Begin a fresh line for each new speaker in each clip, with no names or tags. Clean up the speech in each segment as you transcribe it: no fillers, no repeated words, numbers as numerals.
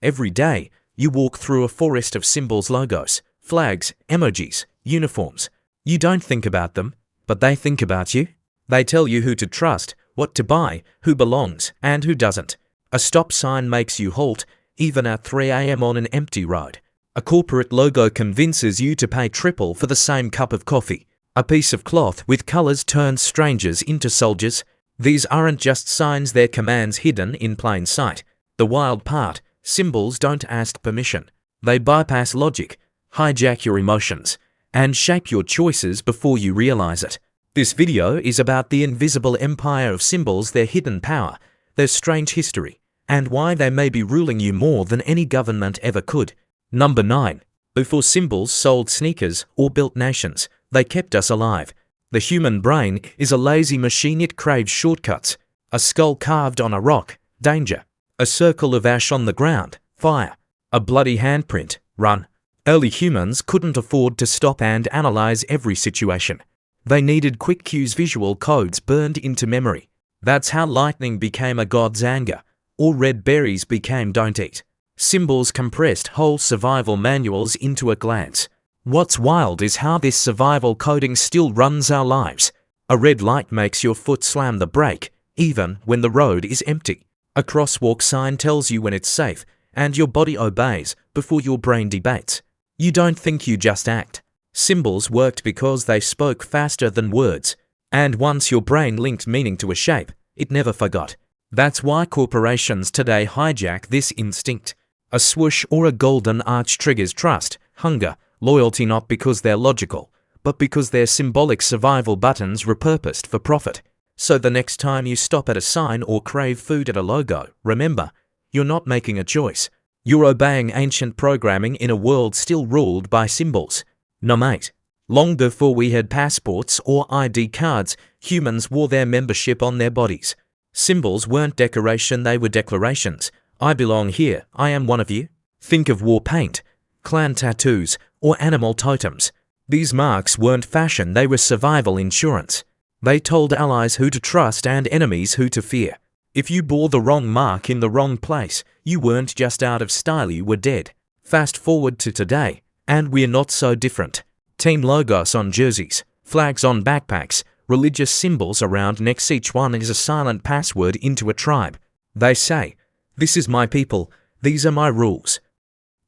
Every day, you walk through a forest of symbols, logos, flags, emojis, uniforms. You don't think about them, but they think about you. They tell you who to trust, what to buy, who belongs, and who doesn't. A stop sign makes you halt, even at 3 a.m. on an empty road. A corporate logo convinces you to pay triple for the same cup of coffee. A piece of cloth with colors turns strangers into soldiers. These aren't just signs, they're commands hidden in plain sight. The wild part, symbols don't ask permission. They bypass logic, hijack your emotions, and shape your choices before you realize it. This video is about the invisible empire of symbols, their hidden power, their strange history, and why they may be ruling you more than any government ever could. Number 9. Before symbols sold sneakers or built nations, they kept us alive. The human brain is a lazy machine, it craves shortcuts. A skull carved on a rock, danger. A circle of ash on the ground, fire. A bloody handprint, run. Early humans couldn't afford to stop and analyze every situation. They needed quick cues, visual codes burned into memory. That's how lightning became a god's anger, or red berries became don't eat. Symbols compressed whole survival manuals into a glance. What's wild is how this survival coding still runs our lives. A red light makes your foot slam the brake, even when the road is empty. A crosswalk sign tells you when it's safe, and your body obeys before your brain debates. You don't think, you just act. Symbols worked because they spoke faster than words, and once your brain linked meaning to a shape, it never forgot. That's why corporations today hijack this instinct. A swoosh or a golden arch triggers trust, hunger, loyalty, not because they're logical, but because they're symbolic survival buttons repurposed for profit. So the next time you stop at a sign or crave food at a logo, remember, you're not making a choice. You're obeying ancient programming in a world still ruled by symbols. Number 8. Long before we had passports or ID cards, humans wore their membership on their bodies. Symbols weren't decoration, they were declarations. I belong here, I am one of you. Think of war paint, clan tattoos, or animal totems. These marks weren't fashion, they were survival insurance. They told allies who to trust and enemies who to fear. If you bore the wrong mark in the wrong place, you weren't just out of style, you were dead. Fast forward to today, and we're not so different. Team logos on jerseys, flags on backpacks, religious symbols around necks, each one is a silent password into a tribe. They say, "This is my people, these are my rules.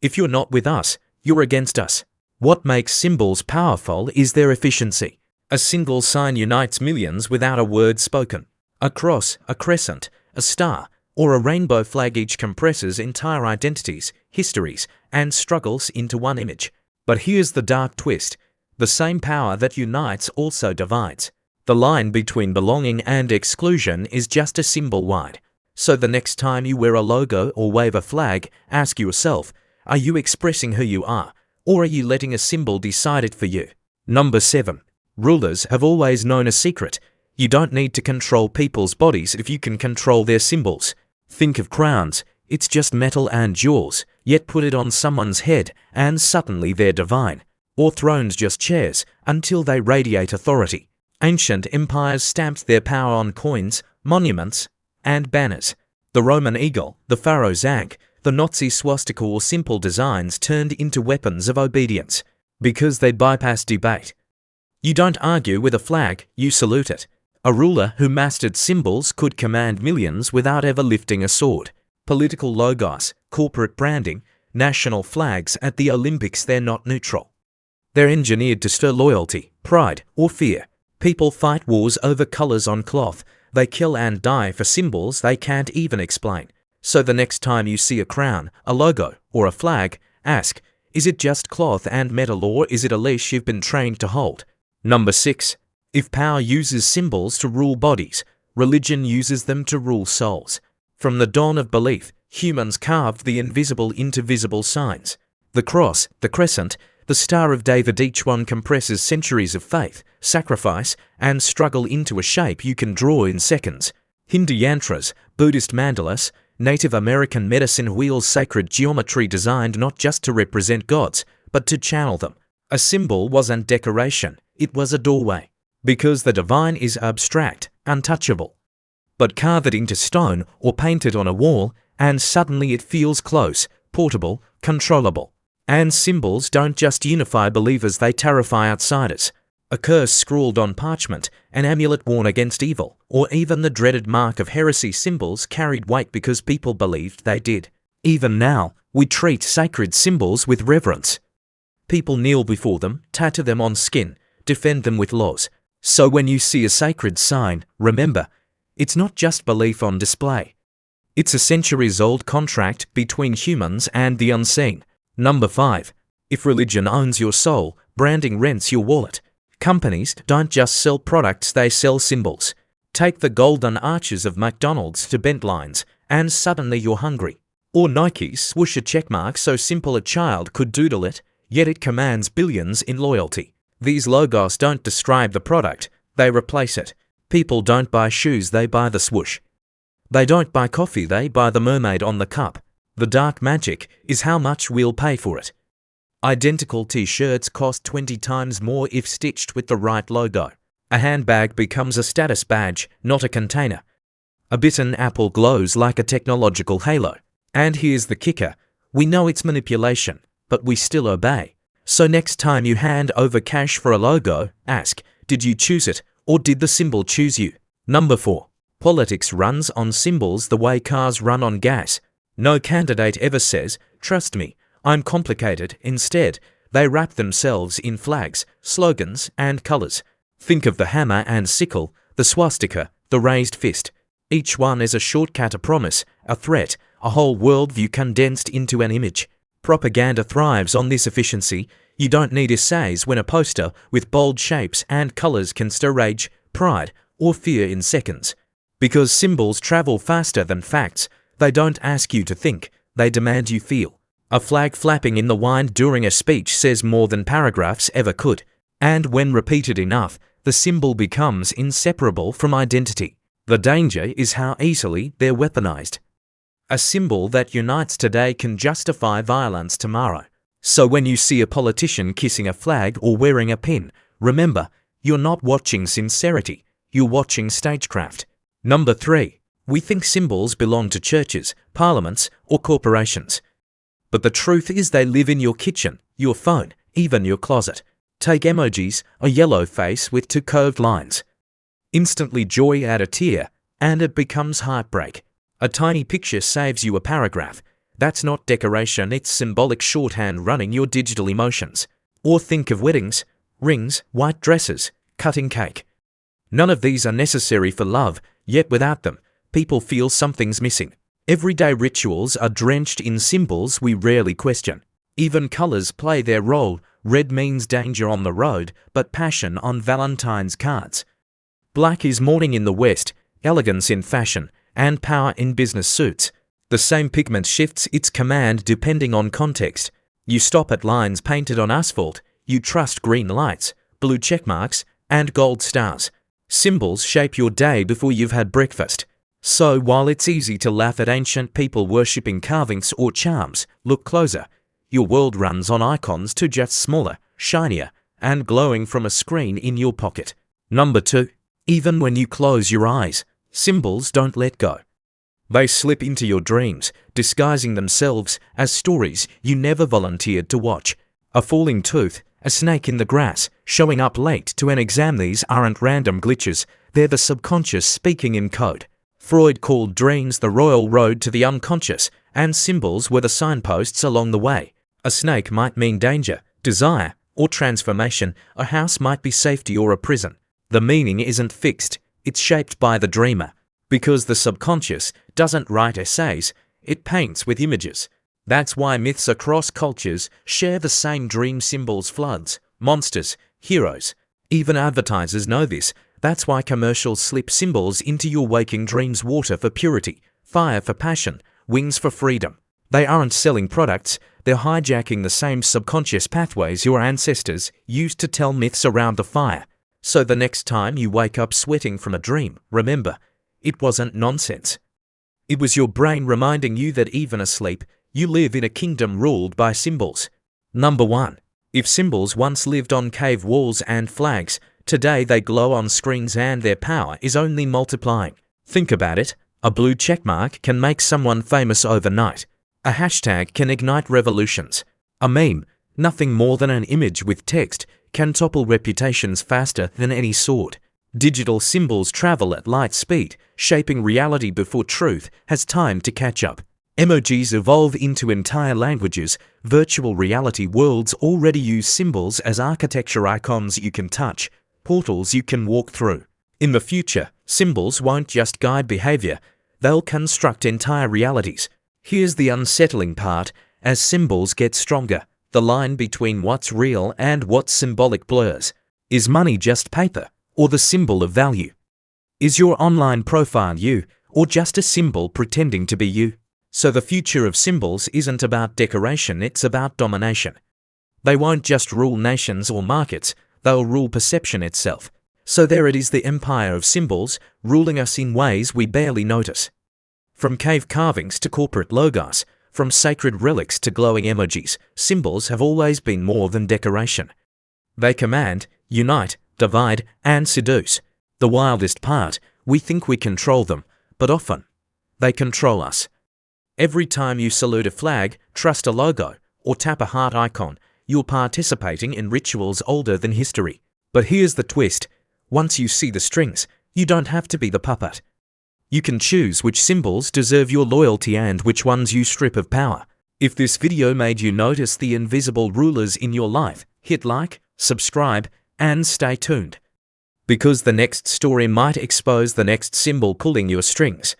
If you're not with us, you're against us." What makes symbols powerful is their efficiency. A single sign unites millions without a word spoken. A cross, a crescent, a star, or a rainbow flag each compresses entire identities, histories, and struggles into one image. But here's the dark twist. The same power that unites also divides. The line between belonging and exclusion is just a symbol wide. So the next time you wear a logo or wave a flag, ask yourself, are you expressing who you are, or are you letting a symbol decide it for you? Number 7. Rulers have always known a secret. You don't need to control people's bodies if you can control their symbols. Think of crowns. It's just metal and jewels, yet put it on someone's head and suddenly they're divine. Or thrones, just chairs, until they radiate authority. Ancient empires stamped their power on coins, monuments, and banners. The Roman eagle, the pharaoh's ankh, the Nazi swastika, or simple designs turned into weapons of obedience because they bypassed debate. You don't argue with a flag, you salute it. A ruler who mastered symbols could command millions without ever lifting a sword. Political logos, corporate branding, national flags at the Olympics, they're not neutral. They're engineered to stir loyalty, pride, or fear. People fight wars over colors on cloth. They kill and die for symbols they can't even explain. So the next time you see a crown, a logo, or a flag, ask, is it just cloth and metal, or is it a leash you've been trained to hold? Number 6. If power uses symbols to rule bodies, religion uses them to rule souls. From the dawn of belief, humans carved the invisible into visible signs. The cross, the crescent, the Star of David, each one compresses centuries of faith, sacrifice, and struggle into a shape you can draw in seconds. Hindu yantras, Buddhist mandalas, Native American medicine wheels, sacred geometry designed not just to represent gods, but to channel them. A symbol wasn't decoration, it was a doorway. Because the divine is abstract, untouchable. But carve it into stone or paint it on a wall, and suddenly it feels close, portable, controllable. And symbols don't just unify believers, they terrify outsiders. A curse scrawled on parchment, an amulet worn against evil, or even the dreaded mark of heresy, symbols carried weight because people believed they did. Even now, we treat sacred symbols with reverence. People kneel before them, tattoo them on skin, defend them with laws. So when you see a sacred sign, remember, it's not just belief on display. It's a centuries-old contract between humans and the unseen. Number 5. If religion owns your soul, branding rents your wallet. Companies don't just sell products, they sell symbols. Take the golden arches of McDonald's to bent lines, and suddenly you're hungry. Or Nike's swoosh a checkmark so simple a child could doodle it, yet it commands billions in loyalty. These logos don't describe the product, they replace it. People don't buy shoes, they buy the swoosh. They don't buy coffee, they buy the mermaid on the cup. The dark magic is how much we'll pay for it. Identical t-shirts cost 20 times more if stitched with the right logo. A handbag becomes a status badge, not a container. A bitten apple glows like a technological halo. And here's the kicker. We know it's manipulation, but we still obey. So next time you hand over cash for a logo, ask, did you choose it, or did the symbol choose you? Number 4. Politics runs on symbols the way cars run on gas. No candidate ever says, trust me, I'm complicated. Instead, they wrap themselves in flags, slogans, and colors. Think of the hammer and sickle, the swastika, the raised fist. Each one is a shortcut, a promise, a threat, a whole worldview condensed into an image. Propaganda thrives on this efficiency. You don't need essays when a poster with bold shapes and colors can stir rage, pride, or fear in seconds. Because symbols travel faster than facts, they don't ask you to think, they demand you feel. A flag flapping in the wind during a speech says more than paragraphs ever could. And when repeated enough, the symbol becomes inseparable from identity. The danger is how easily they're weaponized. A symbol that unites today can justify violence tomorrow. So when you see a politician kissing a flag or wearing a pin, remember, you're not watching sincerity, you're watching stagecraft. Number 3. We think symbols belong to churches, parliaments, or corporations. But the truth is they live in your kitchen, your phone, even your closet. Take emojis, a yellow face with 2 curved lines. Instantly joy, add a tear, and it becomes heartbreak. A tiny picture saves you a paragraph. That's not decoration, it's symbolic shorthand running your digital emotions. Or think of weddings, rings, white dresses, cutting cake. None of these are necessary for love, yet without them, people feel something's missing. Everyday rituals are drenched in symbols we rarely question. Even colors play their role. Red means danger on the road, but passion on Valentine's cards. Black is mourning in the West, elegance in fashion, and power in business suits. The same pigment shifts its command depending on context. You stop at lines painted on asphalt, you trust green lights, blue checkmarks, and gold stars. Symbols shape your day before you've had breakfast. So while it's easy to laugh at ancient people worshipping carvings or charms, look closer. Your world runs on icons too, just smaller, shinier, and glowing from a screen in your pocket. Number 2. Even when you close your eyes, symbols don't let go. They slip into your dreams, disguising themselves as stories you never volunteered to watch. A falling tooth, a snake in the grass, showing up late to an exam. These aren't random glitches, they're the subconscious speaking in code. Freud called dreams the royal road to the unconscious, and symbols were the signposts along the way. A snake might mean danger, desire, or transformation. A house might be safety or a prison. The meaning isn't fixed, it's shaped by the dreamer. Because the subconscious doesn't write essays, it paints with images. That's why myths across cultures share the same dream symbols: floods, monsters, heroes. Even advertisers know this. That's why commercials slip symbols into your waking dreams: water for purity, fire for passion, wings for freedom. They aren't selling products, they're hijacking the same subconscious pathways your ancestors used to tell myths around the fire. So the next time you wake up sweating from a dream, remember, it wasn't nonsense. It was your brain reminding you that even asleep, you live in a kingdom ruled by symbols. Number 1. If symbols once lived on cave walls and flags, today they glow on screens and their power is only multiplying. Think about it. A blue checkmark can make someone famous overnight. A hashtag can ignite revolutions. A meme, nothing more than an image with text, can topple reputations faster than any sword. Digital symbols travel at light speed, shaping reality before truth has time to catch up. Emojis evolve into entire languages. Virtual reality worlds already use symbols as architecture, icons you can touch, portals you can walk through. In the future, symbols won't just guide behavior, they'll construct entire realities. Here's the unsettling part: as symbols get stronger, the line between what's real and what's symbolic blurs. Is money just paper, or the symbol of value? Is your online profile you, or just a symbol pretending to be you? So the future of symbols isn't about decoration, it's about domination. They won't just rule nations or markets, they'll rule perception itself. So there it is, the empire of symbols, ruling us in ways we barely notice. From cave carvings to corporate logos, from sacred relics to glowing emojis, symbols have always been more than decoration. They command, unite, divide, and seduce. The wildest part, we think we control them, but often, they control us. Every time you salute a flag, trust a logo, or tap a heart icon, you're participating in rituals older than history. But here's the twist: once you see the strings, you don't have to be the puppet. You can choose which symbols deserve your loyalty and which ones you strip of power. If this video made you notice the invisible rulers in your life, hit like, subscribe, and stay tuned. Because the next story might expose the next symbol pulling your strings.